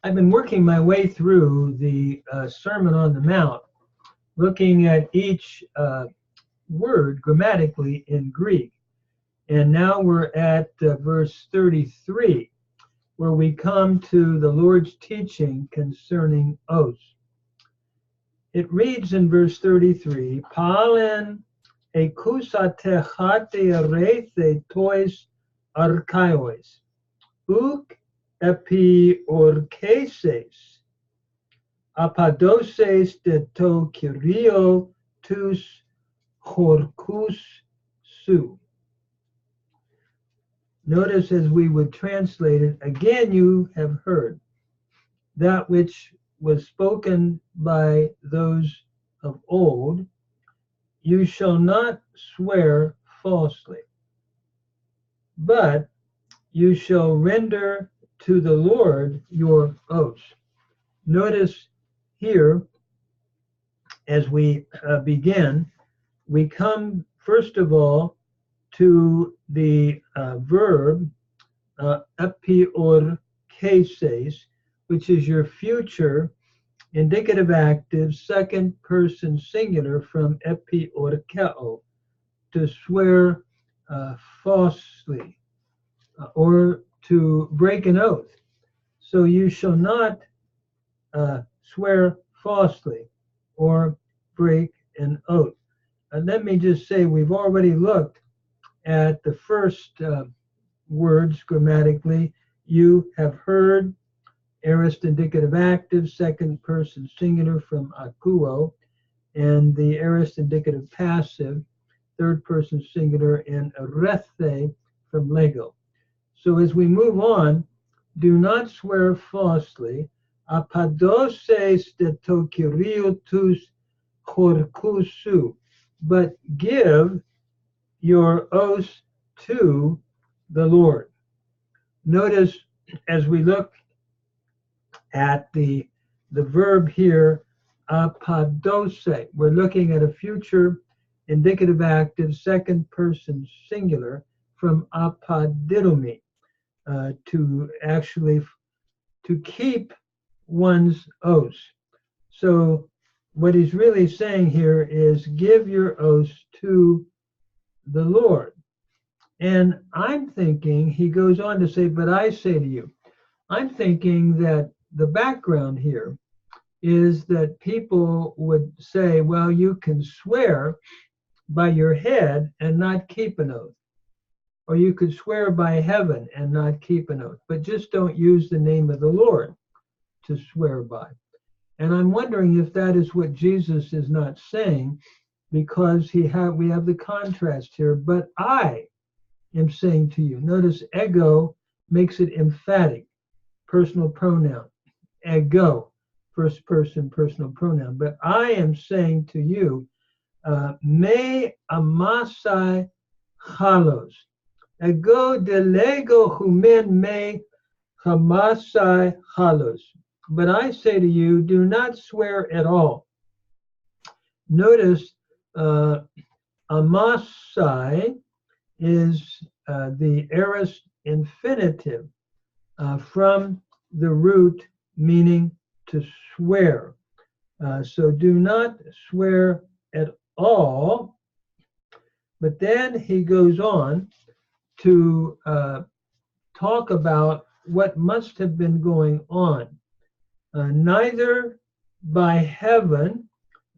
I've been working my way through the Sermon on the Mount, looking at each word grammatically in Greek. And now we're at verse 33, where we come to the Lord's teaching concerning oaths. It reads in verse 33, Palen ekusatechate arethe tois archaiois, uk epi orkeses, apadoses de to kyrio tus horkus su. Notice as we would translate it, again you have heard that which was spoken by those of old, you shall not swear falsely, but you shall render to the Lord your oaths. Notice here, as we begin, we come first of all to the verb epior cases, which is your future indicative active second person singular from epiorkeo, to swear falsely or to break an oath. So you shall not swear falsely or break an oath. And let me just say, we've already looked at the first words grammatically. You have heard, aorist indicative active, second person singular from akuo, and the aorist indicative passive, third person singular, in arethe from lego. So as we move on, do not swear falsely, apadoses de to kyrio tus horkusu, but give your oaths to the Lord. Notice as we look at the verb here, apadose, we're looking at a future indicative active second person singular from apadidomi, to actually to keep one's oaths. So what he's really saying here is give your oaths to the Lord. And I'm thinking, he goes on to say, but I say to you, I'm thinking that the background here is that people would say, well, you can swear by your head and not keep an oath. Or you could swear by heaven and not keep an oath, but just don't use the name of the Lord to swear by. And I'm wondering if that is what Jesus is not saying, because we have the contrast here. But I am saying to you. Notice ego makes it emphatic, personal pronoun. Ego, first person personal pronoun. But I am saying to you, me amasai halos. Ego delego humen me hamasai halos. But I say to you, do not swear at all. Notice amasai is the aorist infinitive from the root meaning to swear. So do not swear at all. But then he goes on to talk about what must have been going on. Neither by heaven,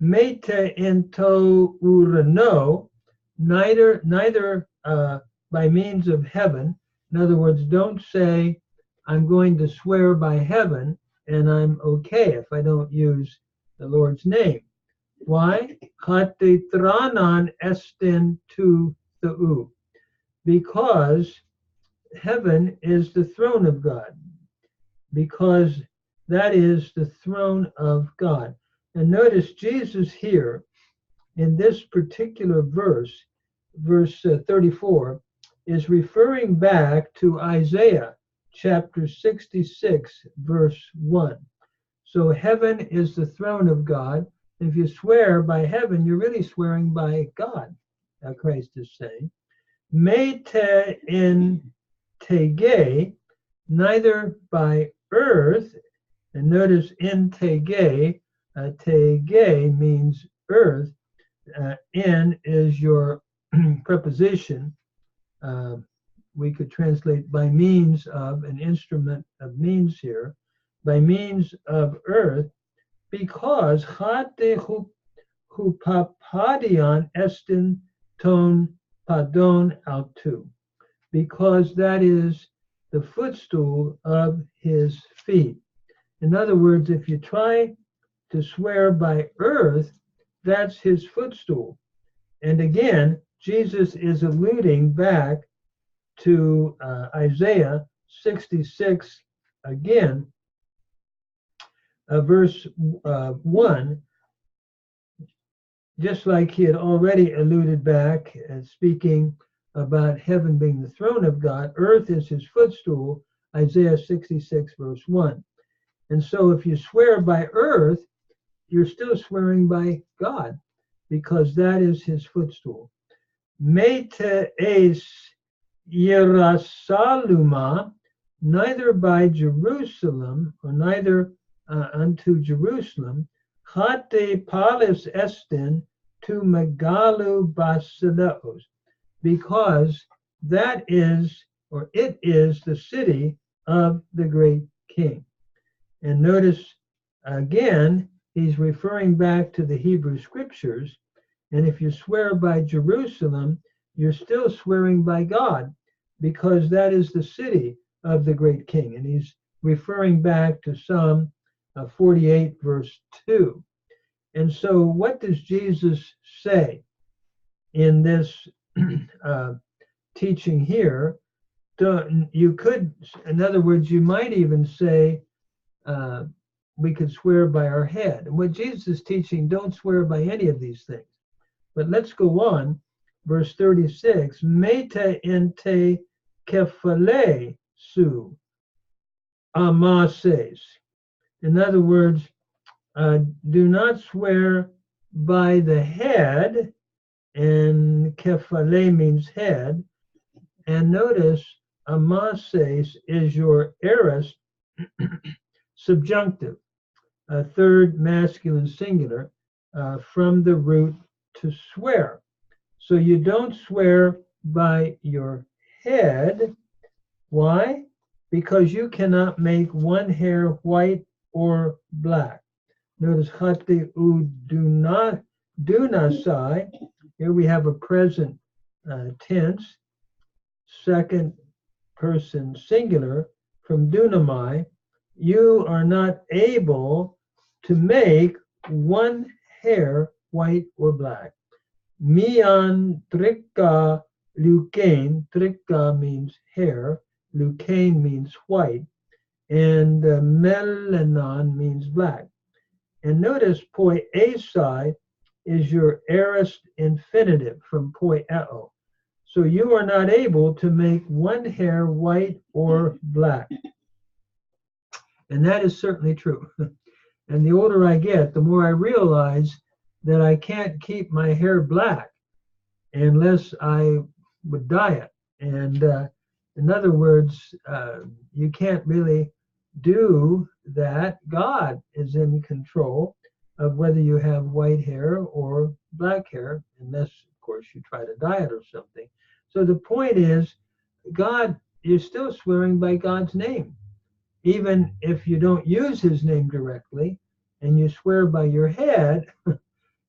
mete into urano, neither by means of heaven. In other words, don't say, I'm going to swear by heaven, and I'm okay if I don't use the Lord's name. Why? Katetranan estin tu theou. Because heaven is the throne of God. Because that is the throne of God. And notice Jesus here, in this particular verse 34, is referring back to Isaiah chapter 66, verse 1. So heaven is the throne of God. If you swear by heaven, you're really swearing by God, Christ is saying. Mete in tege, neither by earth, And notice in tege, tege means earth. In is your preposition. Uh, we could translate by means of, an instrument of means here, by means of earth, because chate hupapadion estin ton padon autu, because that is the footstool of his feet. In other words, if you try to swear by earth, that's his footstool. And again, Jesus is alluding back to Isaiah 66 again, verse 1, just like he had already alluded back, speaking about heaven being the throne of God, earth is his footstool, Isaiah 66 verse 1. And so if you swear by earth, you're still swearing by God, because that is his footstool. Mete es Yerasaluma, neither by Jerusalem, or neither unto Jerusalem, hate palis estin to megalu basileos, because that is, or it is, the city of the great king. And notice again, he's referring back to the Hebrew scriptures. And if you swear by Jerusalem, you're still swearing by God, because that is the city of the great king. And he's referring back to Psalm 48 verse 2. And so what does Jesus say in this teaching here? You could, in other words, you might even say, we could swear by our head. And what Jesus is teaching, don't swear by any of these things. But let's go on. Verse 36, Meta ente kefale su amases. In other words, do not swear by the head, and kefale means head. And notice, amases is your aorist subjunctive, a third masculine singular, from the root to swear. So you don't swear by your head. Why? Because you cannot make one hair white or black. Notice hate u dunasai. Here we have a present tense, second person singular from dunamai. You are not able to make one hair white or black. Mian trika lucain. Trika means hair. Lucain means white. And melanon means black. And notice poiesai is your aorist infinitive from poieo. So you are not able to make one hair white or black. And that is certainly true. And the older I get, the more I realize that I can't keep my hair black unless I would dye it. And in other words, you can't really do that. God is in control of whether you have white hair or black hair, unless, of course, you try to dye it or something. So the point is, God, you're still swearing by God's name. Even if you don't use his name directly and you swear by your head,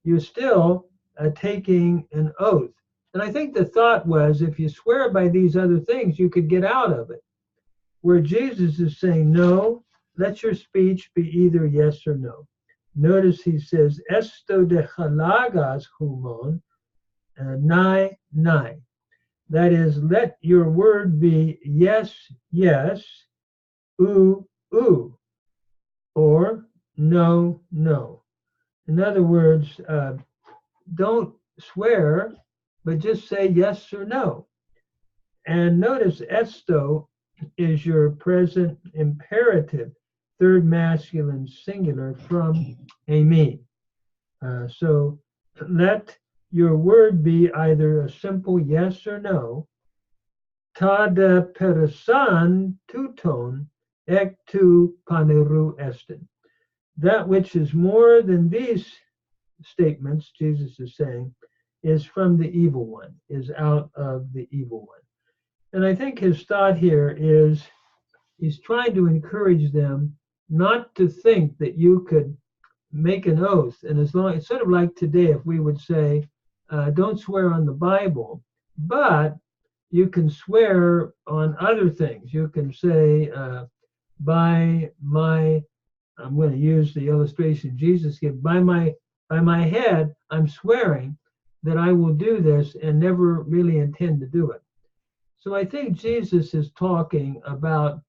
you're still taking an oath. And I think the thought was, if you swear by these other things, you could get out of it. Where Jesus is saying, no, let your speech be either yes or no. Notice he says, esto de halagas humon, nai, nai. That is, let your word be yes, yes, ooh, ooh, or no, no. In other words, don't swear, but just say yes or no. And notice esto is your present imperative, third masculine singular from eimi. So let your word be either a simple yes or no. Ta de person tuton ek tu paneru estin. That which is more than these statements, Jesus is saying, is from the evil one, is out of the evil one. And I think his thought here is he's trying to encourage them not to think that you could make an oath. And as long, it's sort of like today, if we would say, don't swear on the Bible, but you can swear on other things. You can say, by my, I'm going to use the illustration Jesus gave, by my head, I'm swearing that I will do this and never really intend to do it. So I think Jesus is talking about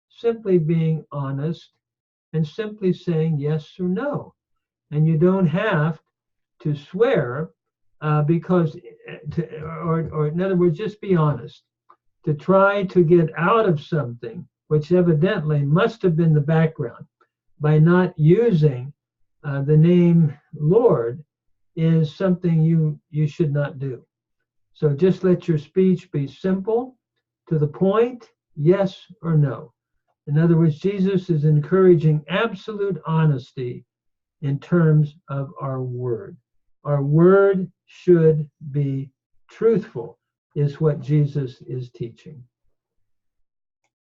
simply being honest and simply saying yes or no. And you don't have to swear because, or in other words, just be honest. To try to get out of something, which evidently must have been the background, by not using the name Lord, is something you should not do. So just let your speech be simple, to the point, yes or no. In other words, Jesus is encouraging absolute honesty in terms of our word. Our word should be truthful, is what Jesus is teaching.